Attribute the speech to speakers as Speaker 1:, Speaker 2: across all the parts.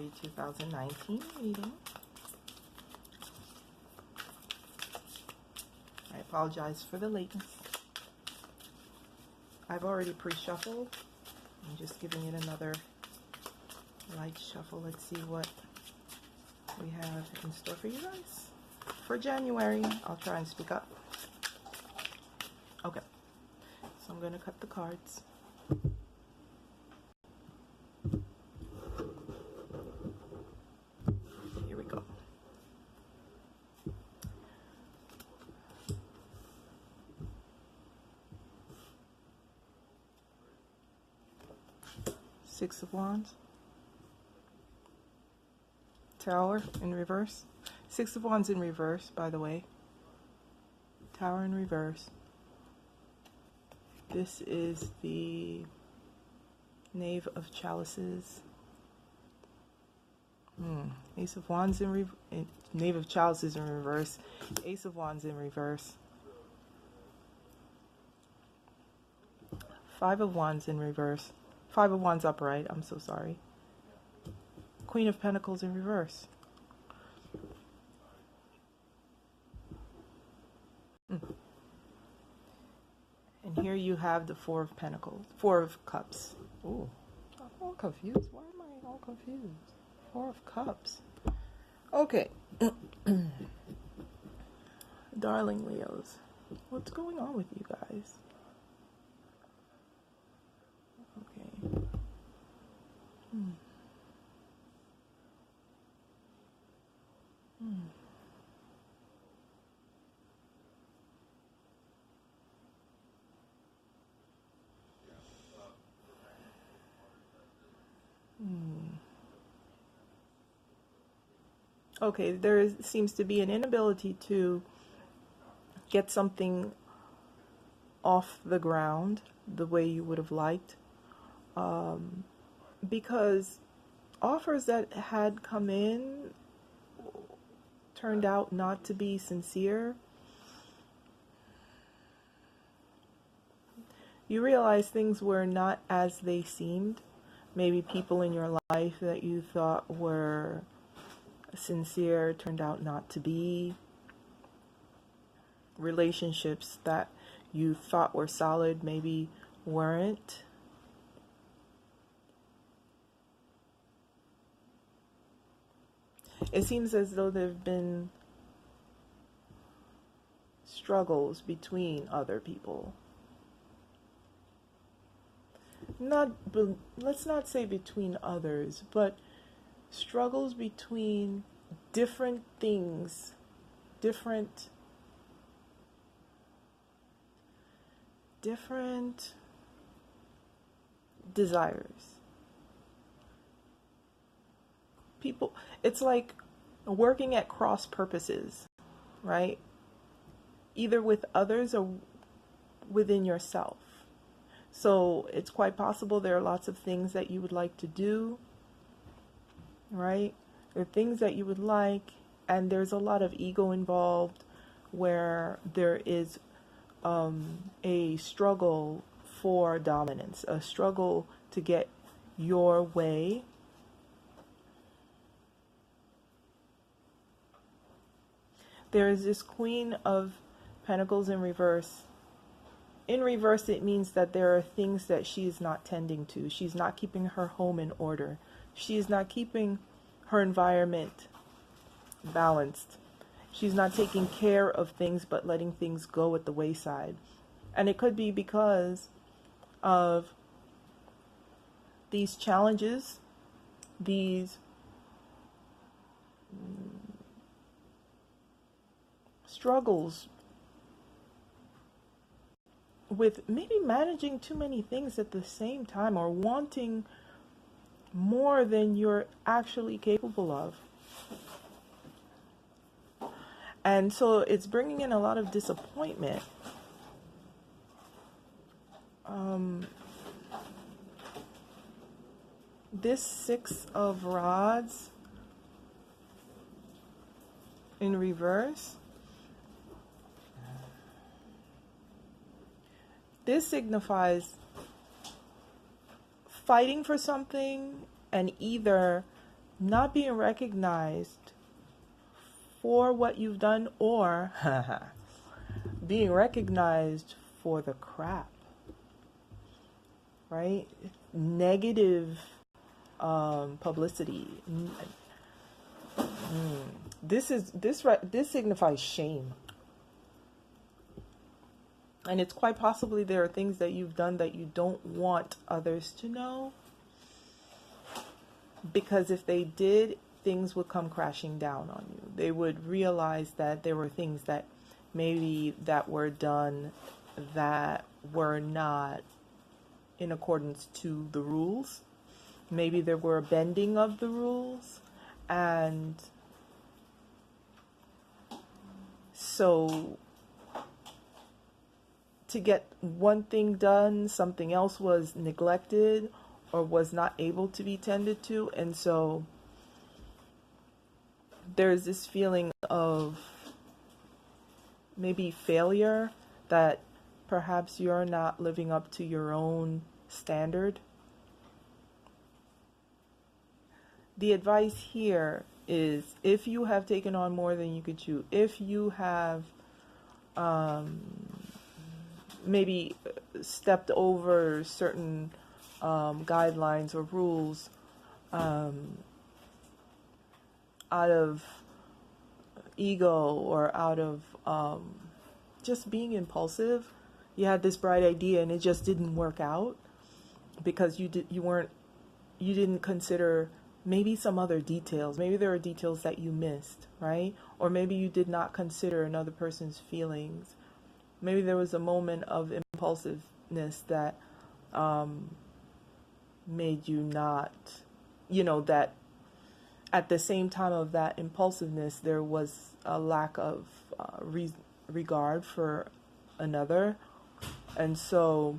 Speaker 1: February 2019 reading. I apologize for the lateness. I've already pre-shuffled. I'm just giving it another light shuffle. Let's see what we have in store for you guys. For January, I'll try and speak up. Okay, so I'm going to cut the cards. Here we go. Six of Wands. Tower in reverse. Six of Wands in reverse, by the way. Tower in reverse. This is the Knave of Chalices. Ace of Wands in reverse. Knave of Chalices in reverse. Ace of Wands in reverse. Five of Wands in reverse. Five of Wands upright. I'm so sorry. Queen of Pentacles in reverse. And here you have the Four of Pentacles. Four of Cups. Ooh, I'm all confused. Why am I all confused? Four of Cups. Okay. Darling Leos, what's going on with you guys? Okay. Okay, there seems to be an inability to get something off the ground the way you would have liked, because offers that had come in turned out not to be sincere. You realize things were not as they seemed. Maybe people in your life that you thought were sincere turned out not to be. Relationships that you thought were solid maybe weren't. It seems as though there have been struggles between other people. Let's not say between others, but struggles between different things, different desires. People, it's like working at cross purposes, right? Either with others or within yourself. So it's quite possible there are lots of things that you would like to do, right? There are things that you would like, and there's a lot of ego involved where there is a struggle for dominance, a struggle to get your way. There is this Queen of Pentacles in reverse. In reverse, it means that there are things that she is not tending to. She's not keeping her home in order. She is not keeping her environment balanced. She's not taking care of things but letting things go at the wayside. And it could be because of these challenges, these struggles with maybe managing too many things at the same time, or wanting more than you're actually capable of. And so it's bringing in a lot of disappointment. This Six of Rods in reverse, this signifies fighting for something and either not being recognized for what you've done, or being recognized for the crap, right? Negative publicity. This signifies shame. And it's quite possibly there are things that you've done that you don't want others to know. Because if they did, things would come crashing down on you. They would realize that there were things that maybe that were done that were not in accordance to the rules. Maybe there were a bending of the rules. And so to get one thing done, something else was neglected or was not able to be tended to. And so there's this feeling of maybe failure, that perhaps you're not living up to your own standard. The advice here is, if you have taken on more than you could chew, if you have maybe stepped over certain guidelines or rules out of ego or out of just being impulsive. You had this bright idea and it just didn't work out because you didn't consider maybe some other details. Maybe there are details that you missed, right? Or maybe you did not consider another person's feelings. Maybe there was a moment of impulsiveness that made you not, that at the same time of that impulsiveness, there was a lack of regard for another. And so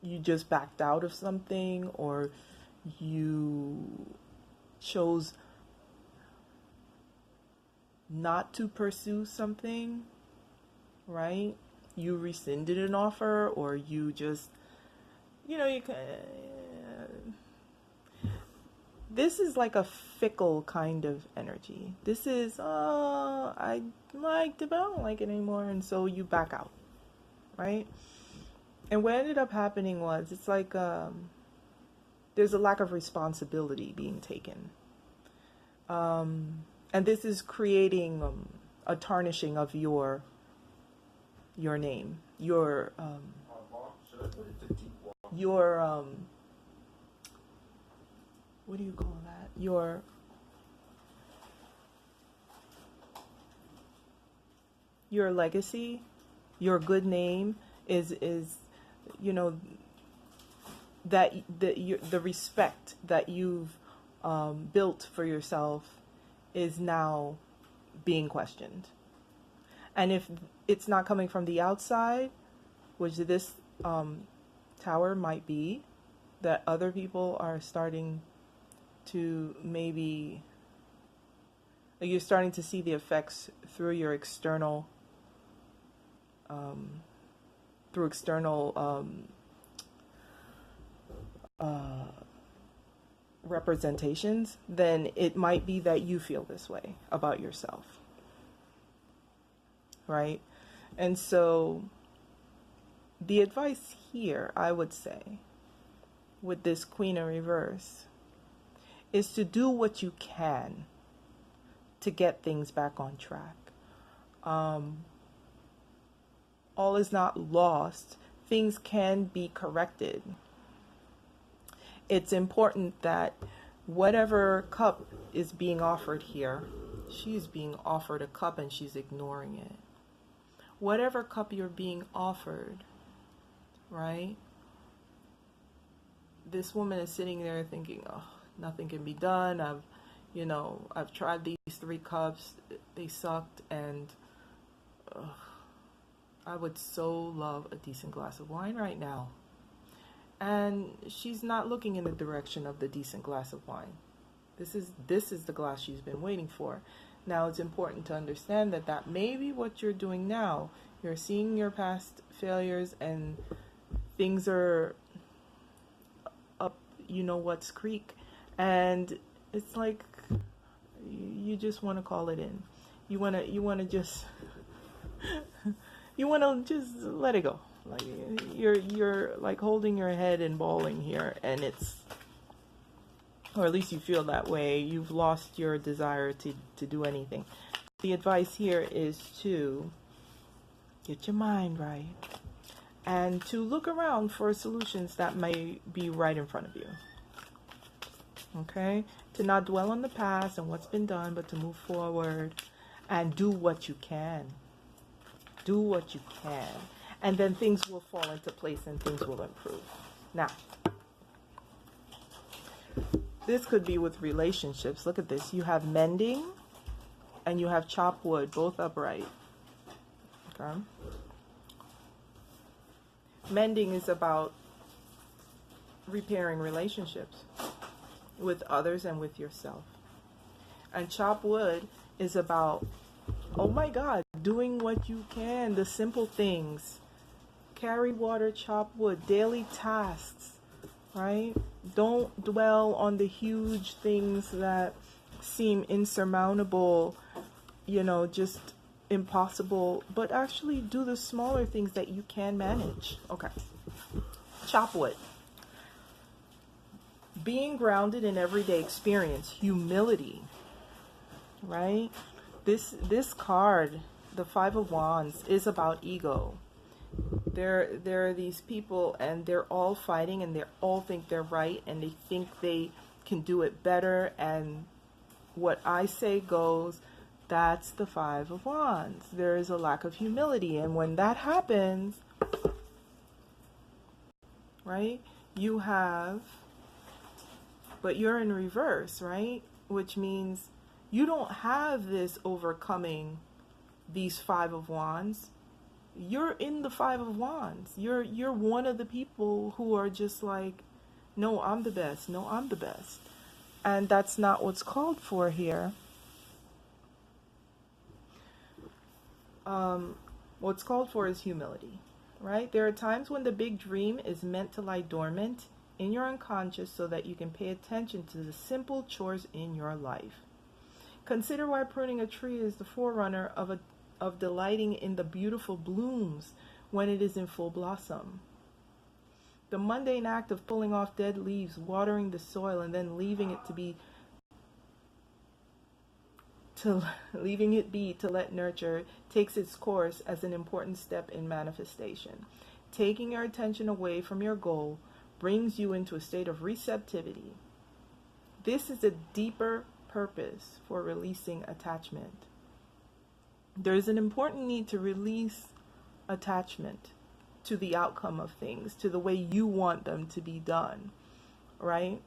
Speaker 1: you just backed out of something, or you chose not to pursue something, right? You rescinded an offer, or you just, you can. This is like a fickle kind of energy. This is, I liked it, but I don't like it anymore. And so you back out, right? And what ended up happening was, it's like there's a lack of responsibility being taken. And this is creating a tarnishing of your name, your what do you call that? Your legacy, your good name is that the respect that you've built for yourself is now being questioned. And if it's not coming from the outside, which this tower might be, that other people are starting to maybe, you're starting to see the effects through your external representations, then it might be that you feel this way about yourself, right? And so the advice here, I would say, with this Queen in reverse, is to do what you can to get things back on track. All is not lost. Things can be corrected. It's important that whatever cup is being offered here, she's being offered a cup and she's ignoring it. Whatever cup you're being offered, right? This woman is sitting there thinking, oh, nothing can be done. I've tried these 3 cups. They sucked, and I would so love a decent glass of wine right now. And she's not looking in the direction of the decent glass of wine. This is the glass she's been waiting for. Now, it's important to understand that may be what you're doing now. You're seeing your past failures and things are up, you know what's creek, and it's like you just want to call it in. You want to just you want to just let it go. Like you're like holding your head and bawling here, and it's, or at least you feel that way. You've lost your desire to do anything. The advice here is to get your mind right and to look around for solutions that may be right in front of you. Okay? To not dwell on the past and what's been done, but to move forward and do what you can. Do what you can. And then things will fall into place and things will improve. Now, this could be with relationships. Look at this. You have mending and you have chop wood, both upright. Okay? Mending is about repairing relationships with others and with yourself. And chop wood is about, oh my God, doing what you can, the simple things. Carry water, chop wood, daily tasks, right? Don't dwell on the huge things that seem insurmountable, just impossible, but actually do the smaller things that you can manage. Okay. Chop wood. Being grounded in everyday experience, humility, right? This card, the Five of Wands, is about ego. There are these people and they're all fighting and they all think they're right and they think they can do it better, and what I say goes. That's the Five of Wands. There is a lack of humility, and when that happens, right, you have, but you're in reverse, right? Which means you don't have this overcoming these Five of Wands. You're in the Five of Wands. You're one of the people who are just like, no, I'm the best. No, I'm the best. And that's not what's called for here. What's called for is humility, right? There are times when the big dream is meant to lie dormant in your unconscious so that you can pay attention to the simple chores in your life. Consider why pruning a tree is the forerunner of delighting in the beautiful blooms when it is in full blossom. The mundane act of pulling off dead leaves, watering the soil, and then leaving it be to let nurture takes its course as an important step in manifestation. Taking your attention away from your goal brings you into a state of receptivity. This is a deeper purpose for releasing attachment. There is an important need to release attachment to the outcome of things, to the way you want them to be done, right?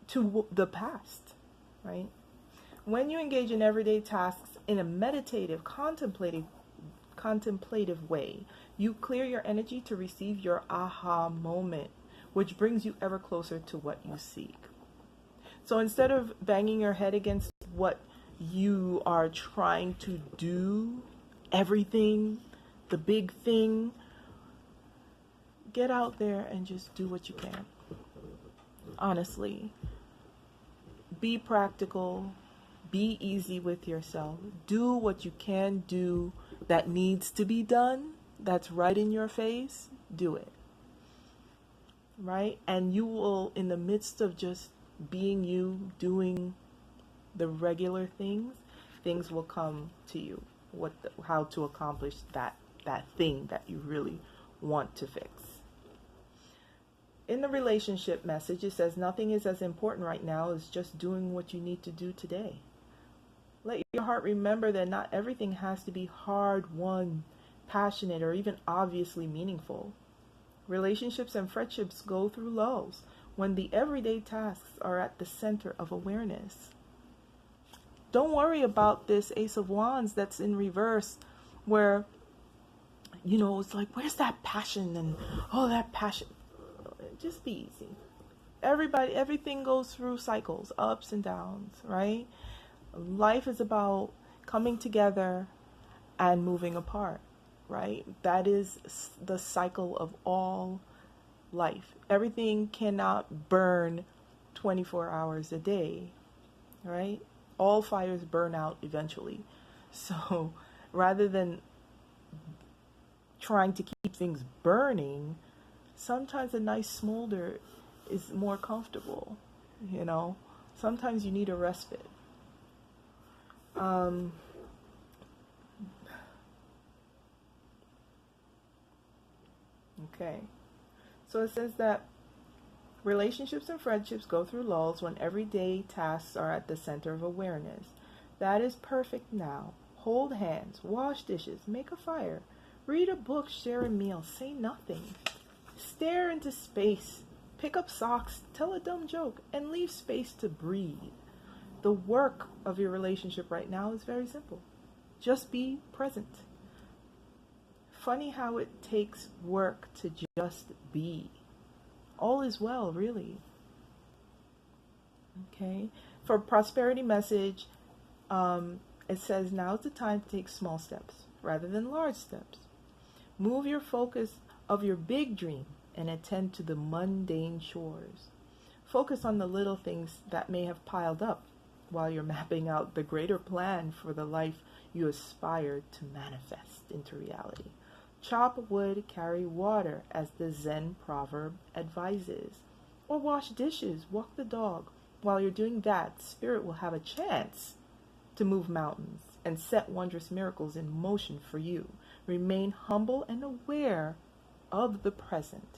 Speaker 1: To the past, right? When you engage in everyday tasks in a meditative, contemplative way, you clear your energy to receive your aha moment, which brings you ever closer to what you seek. So instead of banging your head against what you are trying to do, everything, the big thing, get out there and just do what you can. Honestly, be practical. Be easy with yourself. Do what you can do that needs to be done, that's right in your face. Do it. Right? And you will, in the midst of just being you, doing the regular things, things will come to you. How to accomplish that thing that you really want to fix. In the relationship message, it says nothing is as important right now as just doing what you need to do today. Let your heart remember that not everything has to be hard-won, passionate, or even obviously meaningful. Relationships and friendships go through lulls when the everyday tasks are at the center of awareness. Don't worry about this Ace of Wands that's in reverse, where, it's like, where's that passion? And, that passion. Just be easy. Everything goes through cycles, ups and downs, right? Life is about coming together and moving apart, right? That is the cycle of all life. Everything cannot burn 24 hours a day, right? All fires burn out eventually. So rather than trying to keep things burning, sometimes a nice smolder is more comfortable, you know? Sometimes you need a respite. Okay. So it says that relationships and friendships go through lulls when everyday tasks are at the center of awareness. That is perfect now. Hold hands, wash dishes, make a fire, read a book, share a meal, say nothing. Stare into space, pick up socks, tell a dumb joke, and leave space to breathe. The work of your relationship right now is very simple. Just be present. Funny how it takes work to just be. All is well, really. Okay. For prosperity message, it says now's the time to take small steps rather than large steps. Move your focus of your big dream and attend to the mundane chores. Focus on the little things that may have piled up while you're mapping out the greater plan for the life you aspire to manifest into reality. Chop wood, carry water, as the Zen proverb advises. Or wash dishes, walk the dog. While you're doing that, Spirit will have a chance to move mountains and set wondrous miracles in motion for you. Remain humble and aware of the present.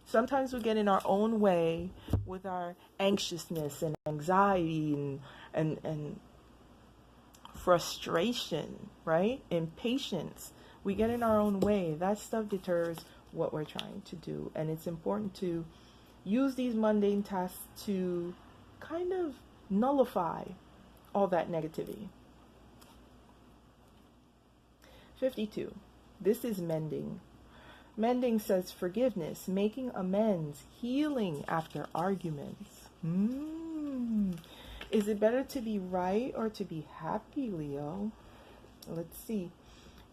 Speaker 1: Sometimes we get in our own way with our anxiousness and anxiety and frustration, right? Impatience. We get in our own way. That stuff deters what we're trying to do. And it's important to use these mundane tasks to kind of nullify all that negativity. 52. This is mending. Mending says forgiveness, making amends, healing after arguments. Is it better to be right or to be happy, Leo? Let's see.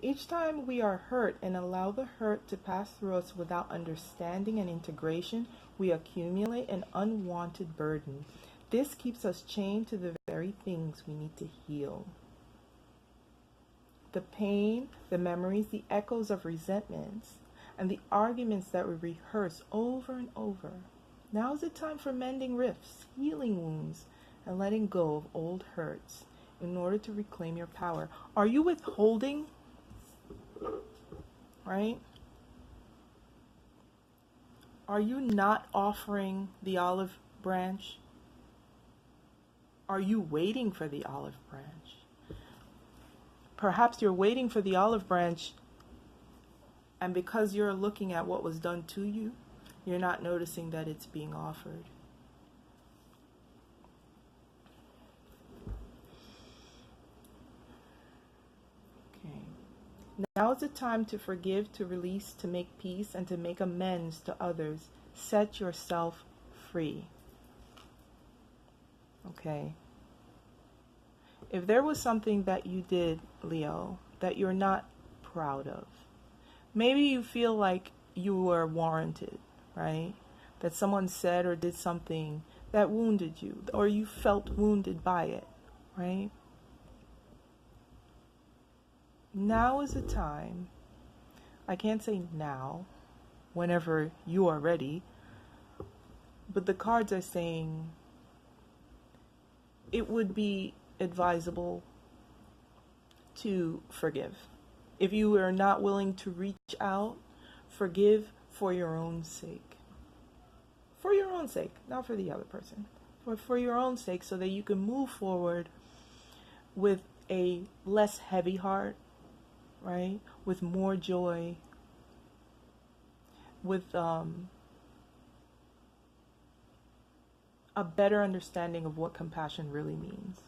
Speaker 1: Each time we are hurt and allow the hurt to pass through us without understanding and integration, we accumulate an unwanted burden. This keeps us chained to the very things we need to heal. The pain, the memories, the echoes of resentments, and the arguments that we rehearse over and over. Now is the time for mending rifts, healing wounds, and letting go of old hurts in order to reclaim your power. Are you withholding? Right? Are you not offering the olive branch? Are you waiting for the olive branch? Perhaps you're waiting for the olive branch, and because you're looking at what was done to you, you're not noticing that it's being offered. Okay. Now is the time to forgive, to release, to make peace, and to make amends to others. Set yourself free. Okay. If there was something that you did, Leo, that you're not proud of, maybe you feel like you were warranted, right? That someone said or did something that wounded you, or you felt wounded by it, right? Now is the time. I can't say now, whenever you are ready, but the cards are saying it would be advisable to forgive. If you are not willing to reach out, forgive for your own sake. For your own sake, not for the other person. For your own sake, so that you can move forward with a less heavy heart, right? With more joy, with a better understanding of what compassion really means.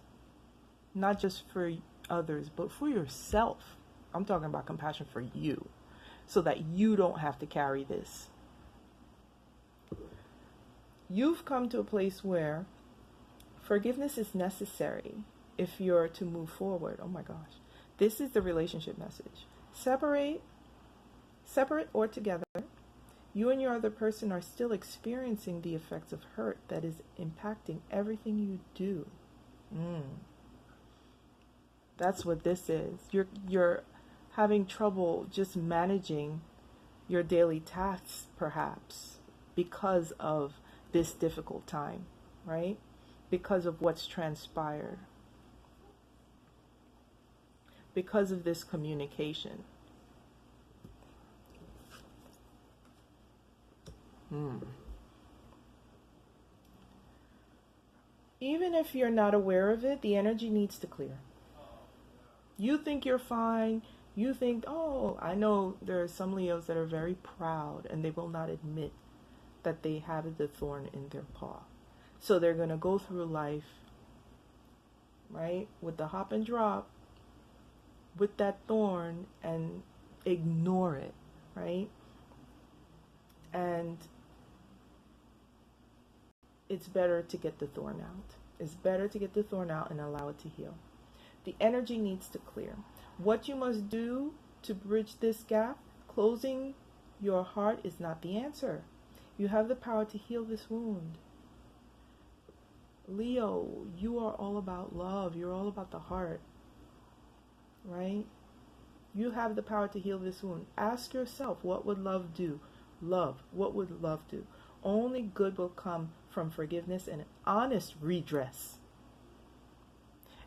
Speaker 1: Not just for others, but for yourself. I'm talking about compassion for you, so that you don't have to carry this. You've come to a place where forgiveness is necessary if you're to move forward. Oh my gosh. This is the relationship message. Separate or together, You and your other person are still experiencing the effects of hurt that is impacting everything you do. That's what this is. You're having trouble just managing your daily tasks, perhaps, because of this difficult time, right? Because of what's transpired. Because of this communication. Even if you're not aware of it, the energy needs to clear. You think you're fine. You think, oh, I know there are some Leos that are very proud and they will not admit that they have the thorn in their paw. So they're going to go through life, right, with the hop and drop, with that thorn, and ignore it, right? And it's better to get the thorn out. It's better to get the thorn out and allow it to heal. The energy needs to clear. What you must do to bridge this gap, closing your heart, is not the answer. You have the power to heal this wound. Leo, you are all about love. You're all about the heart, right? You have the power to heal this wound. Ask yourself, what would love do? Love, what would love do? Only good will come from forgiveness and honest redress.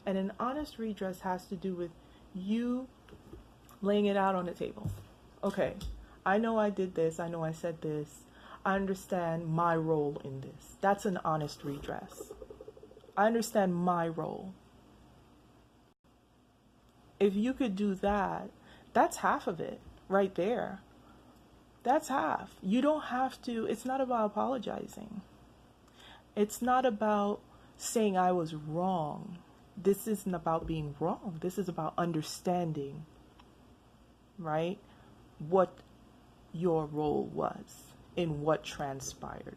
Speaker 1: And an honest redress has to do with you laying it out on the table. Okay, I know I did this. I know I said this. I understand my role in this. That's an honest redress. I understand my role. If you could do that, that's half of it right there. That's half. You don't have to, it's not about apologizing. It's not about saying I was wrong. This isn't about being wrong. This is about understanding, right, what your role was in what transpired.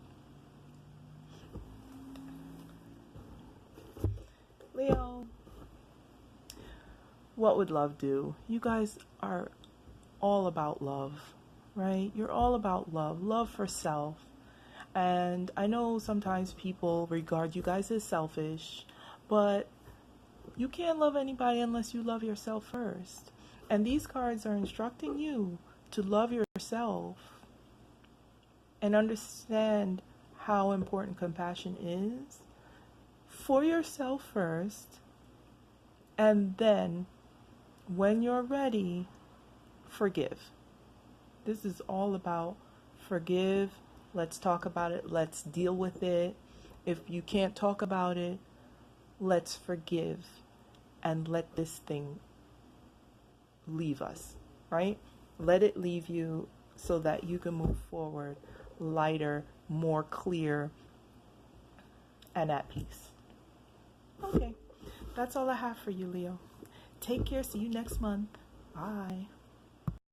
Speaker 1: Leo, what would love do? You guys are all about love, right? You're all about love, love for self. And I know sometimes people regard you guys as selfish, but you can't love anybody unless you love yourself first. And these cards are instructing you to love yourself and understand how important compassion is for yourself first. And then when you're ready, forgive. This is all about forgive. Let's talk about it. Let's deal with it. If you can't talk about it, let's forgive and let this thing leave us, right? Let it leave you so that you can move forward lighter, more clear, and at peace. Okay, that's all I have for you, Leo. Take care. See you next month. Bye.